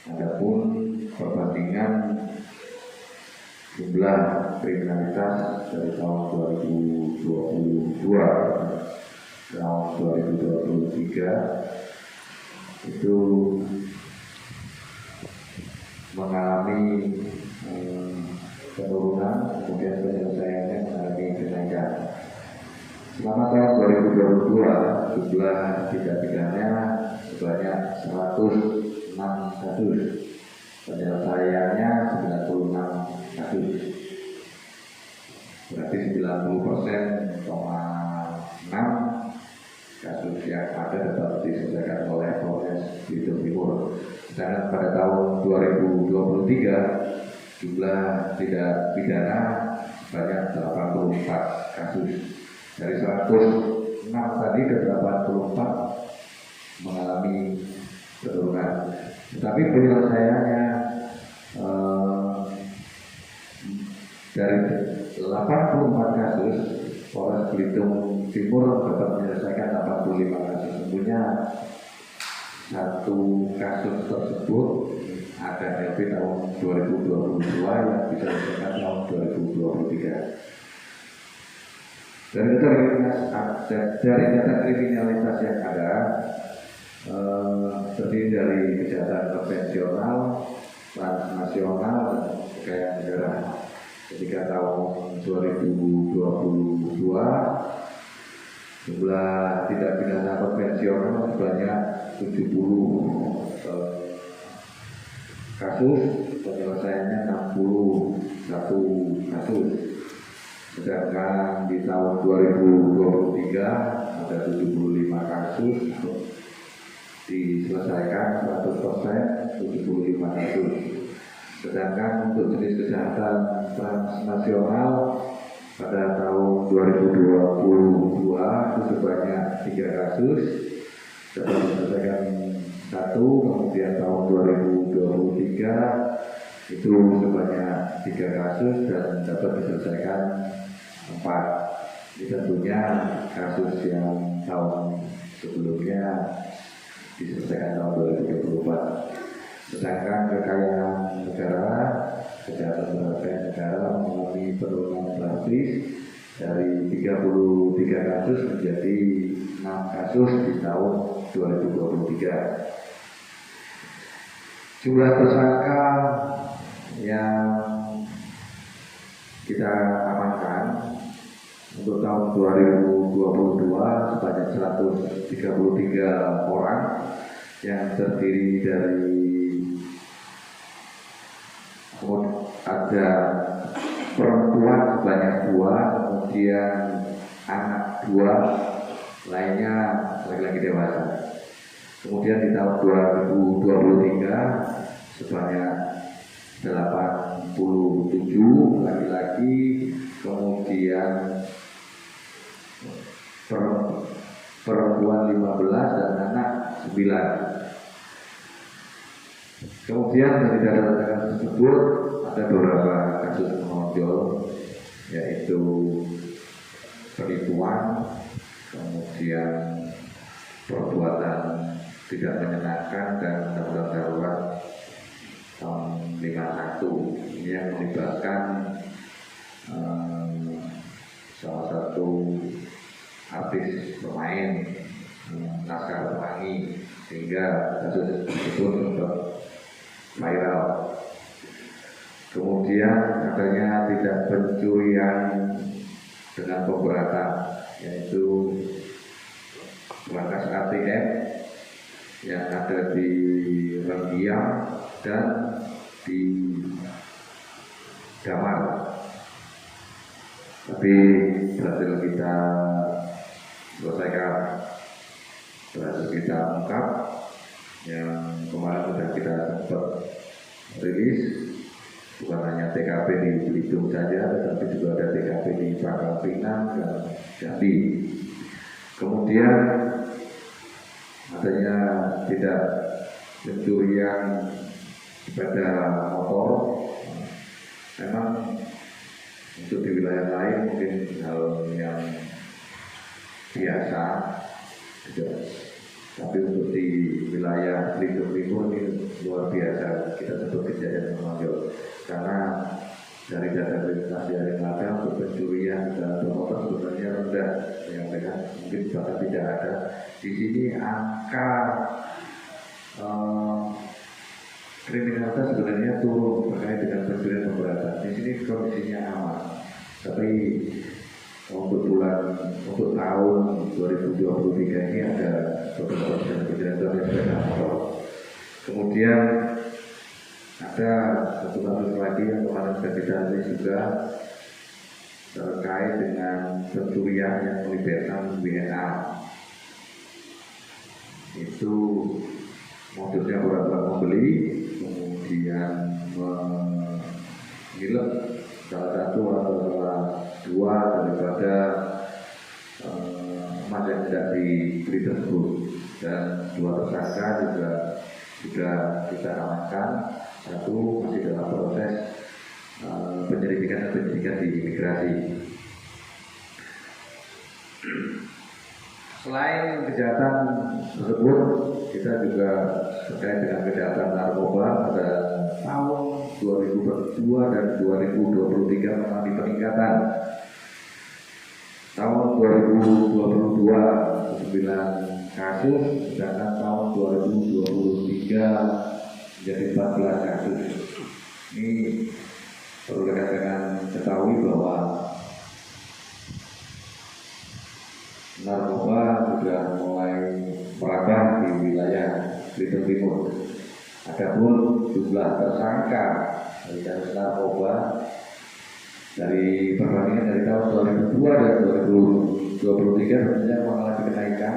Adapun perbandingan jumlah kriminalitas dari tahun 2022 ke tahun 2023 itu mengalami penurunan, kemudian penyelesaiannya mengalami kenaikan. Selama tahun 2022 jumlah tindak pidana sebanyak 106 kasus, penyelesaiannya 96 kasus, berarti 90,6 kasus yang ada dapat diselesaikan oleh Polres Belitung Timur. Sedangkan pada tahun 2023 jumlah tindak pidana sebanyak 84 kasus. Dari 106 tadi ke 84 mengalami penurunan. Tetapi penyelesaiannya dari 84 kasus, Polres Belitung Timur dapat menyelesaikan 85 kasus. Tentunya satu kasus tersebut ada LP tahun 2022 yang bisa diselesaikan tahun 2023. Dari data kriminalitas yang ada, terdiri dari kejahatan konvensional, transnasional, dan kekayaan negara. Ketika tahun 2022 jumlah tindak pidana konvensional sebanyak 70 kasus, penyelesaiannya 61 kasus. Sedangkan di tahun 2023 ada 75 kasus diselesaikan 100%, 75 kasus. Sedangkan untuk jenis kejahatan transnasional pada tahun 2022 itu sebanyak 3 kasus, dapat diselesaikan 1, kemudian tahun 2023 itu sebanyak 3 kasus dan dapat diselesaikan 4. Ini tentunya kasus yang tahun sebelumnya diselesaikan tahun 2024. Sedangkan kekayaan negara, kejahatan kekayaan negara mengalami penurunan drastis dari 33 kasus menjadi 6 kasus di tahun 2023. Jumlah tersangka yang kita amankan untuk tahun 2022 sebanyak 133 orang yang terdiri dari ada perempuan sebanyak 2, kemudian anak 2, lainnya laki-laki dewasa. Kemudian di tahun 2023 sebanyak 87 laki-laki, kemudian perempuan 15 dan anak 9. Kemudian dari data-data tersebut ada beberapa kasus menonjol, yaitu penipuan, kemudian perbuatan tidak menyenangkan dan undang-undang darurat tahun 51. Ini yang melibatkan salah satu artis pemain Laskar Pelangi, sehingga kasus tersebut sempat viral. Kemudian adanya tindak pencurian dengan pemberatan, yaitu markas ATM yang ada di Renggiang dan di Damar. Tapi berhasil kita selesaikan, berhasil kita ungkap. Yang kemarin sudah kita sempat rilis, bukan hanya TKP di Belitung saja, tetapi juga ada TKP di Pangkal Pinang dan Jambi. Kemudian adanya tidak pencurian sepeda motor. Memang untuk di wilayah lain mungkin hal yang biasa, tidak. Tapi untuk di wilayah Belitung Timur ini luar biasa, kita sebut kejadian menonjol. Karena dari data verifikasi hari ada untuk pencurian dan bermotor sebenarnya rendah, yang dengan mungkin bahkan tidak ada. Di sini angka kriminalitas sebenarnya turun terkait dengan pencurian pemberatan. Di sini kondisinya aman. Tapi untuk tahun 2023 ini ada beberapa kejadian sepeda motor. Kemudian ada satu kasus lagi yang kemarin sudah kita rilis juga terkait dengan pencurian yang melibatkan WNA. Itu modusnya orang-orang membeli, kemudian mengilep salah satu atau salah dua daripada emas yang tidak dibeli tersebut, dan dua tersangka juga sudah kita amankan, satu masih dalam proses penyelidikan di imigrasi. Selain kejahatan tersebut, kita juga terkait dengan kejahatan narkoba pada tahun 2002 dan 2023 mengalami peningkatan. Tahun 2022 9 kasus, sedangkan tahun 2023 menjadi 14 kasus. Ini perlu rekan-rekan ketahui bahwa narkoba sudah mulai merambah di wilayah Belitung Timur. Adapun jumlah tersangka dari kasus narkoba dari perbandingan dari tahun 2002 dan 2023 sebenarnya mengalami kenaikan.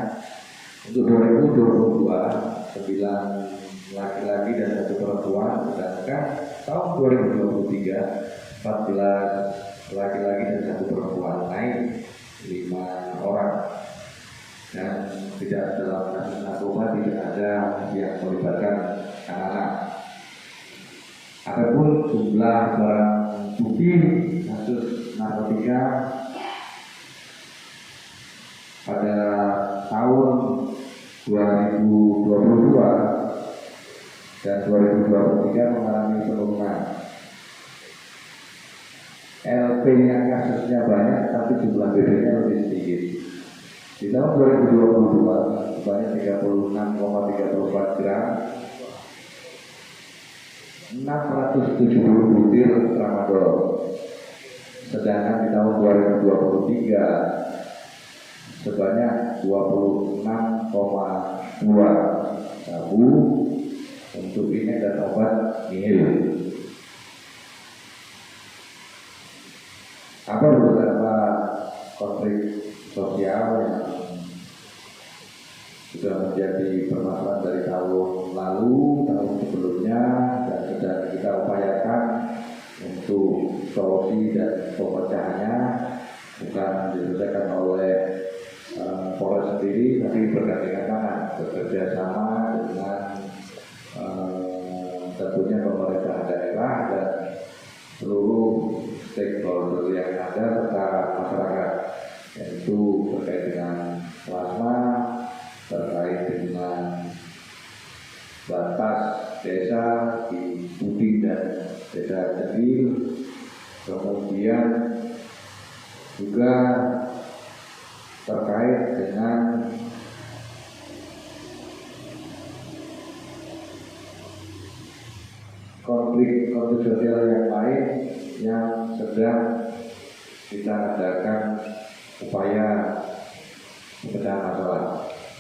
Untuk 2022 9 laki-laki dan 1 perempuan, sedangkan tahun 2023 14 laki-laki dan 1 perempuan, naik 5 orang. Dan tidak dalam kasus narkoba tidak ada yang melibatkan anak-anak. Adapun jumlah barang bukti kasus narkotika pada tahun 2022 dan 2023 mengalami penurunan. LP-nya kasusnya banyak, tapi jumlah BB-nya lebih sedikit. Di tahun 2022 sebanyak 36,34 gram, 670 butir tramadol. Sedangkan di tahun 2023 sebanyak 26,2 sabu untuk ini dan obat nihil. Ada beberapa konflik sosial yang sudah menjadi permasalahan dari tahun lalu, tahun sebelumnya, dan sedang kita upayakan untuk solusi dan pemecahannya, bukan diselesaikan oleh Polres sendiri, tapi bergandengan tangan, bekerja sama dengan tentunya pemerintah daerah dan seluruh stakeholder yang ada serta masyarakat, yaitu terkait dengan plasma, terkait dengan batas desa di Budi dan desa Cendil, kemudian juga terkait dengan konflik sosial yang lain yang sedang kita adakan upaya pemecahan masalah.